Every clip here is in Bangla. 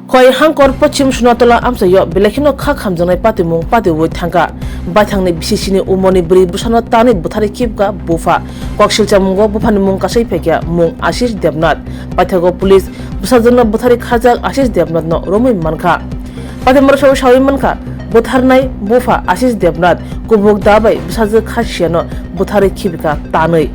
Koi hangkor pachim sunatola amsayo belekino kha khamjangnai patimung patiwoi thangka baithangni bisisini umoni bri busano tani buthari kipka bufa kokshilcha mungo bufani mung kasai phekya mung Ashish Devnath paithago police busajungna buthari khajak Ashish Devnath no romoi mankha patimor shawi mankha butharnai bufa Ashish Devnath kubuk dabai busajak khasiano buthari kipka tanai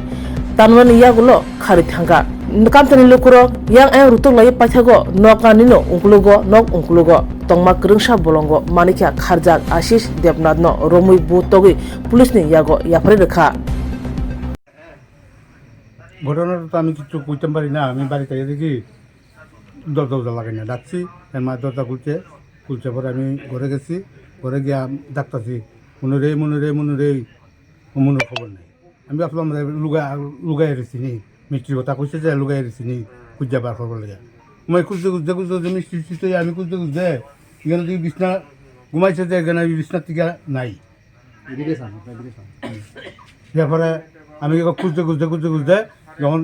tanwani yagulo khari thangka kamtani lukuro yang ay rutung lai paithago noknanino ungkulugo nok ungkulugo tongma krungsa bolongo manikya kharjak Ashish Devnath no romui bu togi police ni yago yapare rekha ঘটনাটা তো আমি কিছু বুঝতে পারি না। আমি বাড়িতে দেখি দরজা লাগাই না, ডাকছি মা দরজা খুলছে পরে আমি ঘরে গেছি, ঘরে গিয়া ডাকতেছি মনুরে মনুর খবর নেই। আমি ভাবলাম লুগাই এসেছি নি, মিষ্টির কথা কইছে যে লুগাই এসেছি নি খুঁজে বার করবো লেগে। আমি খুঁজতে মিষ্টি আমি খুঁজতে এখানে তুই বিছনা ঘুমাইছে যে এখানে বিছনার থেকে নাই। তারপরে আমি খুঁজতে যখন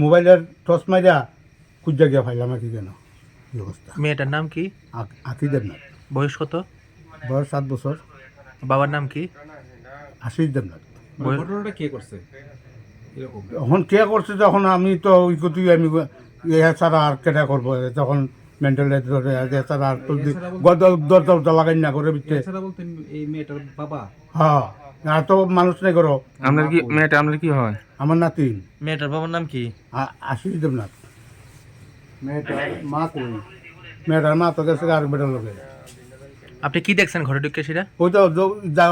মোবাইলের টর্চ মাইরা খুঁজে গিয়া ফাইলাম আর কি কেন এই অবস্থা। মেয়েটার নাম কি? আশিস দেবনাথ। বয়স কত? বয়স 7 বছর। বাবার নাম কি? আশিস দেবনাথ। ঘটনাটা কে করছে? এখন কে করছে তখন আমি তো ওই কত আমি ছাড়া আর কেটা করবো, তখন মেন্টাল ছাড়া আর দরজা লাগাই না করে ভিতরে। বলতেন এই মেয়েটার বাবা? হ্যাঁ, আর তো মানুষ নাই করো। আপনার কি মেয়েটা আপনার কি হয়? আমার নাতিন। মেয়েটার বাবার নাম কি? আশিস দেবনাথ। মেয়েটার মা কই? মেয়েটার মা তো গেছে আর বেটার লোকে। আপনি কি দেখছেন ঘরে ঢুকে সেটা? ওই তো যা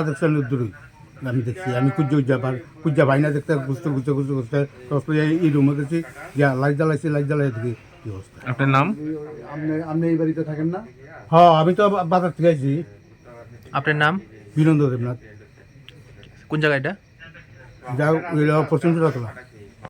দেখছেন দূরই আমি দেখছি। আমি কুজ্জা ভাই না দেখতে বুঝতে এই রুমে গেছি, লাইট জ্বালাই দেখি কি অবস্থা। আপনার নাম? আপনি এই বাড়িতে থাকেন না? হ্যাঁ, আমি তো বাজার থেকে আইছি। আপনার নাম? বীরেন্দ্র দেবনাথ। কোন জায়গা এটা? যা পশ্চিম চুরাতলা।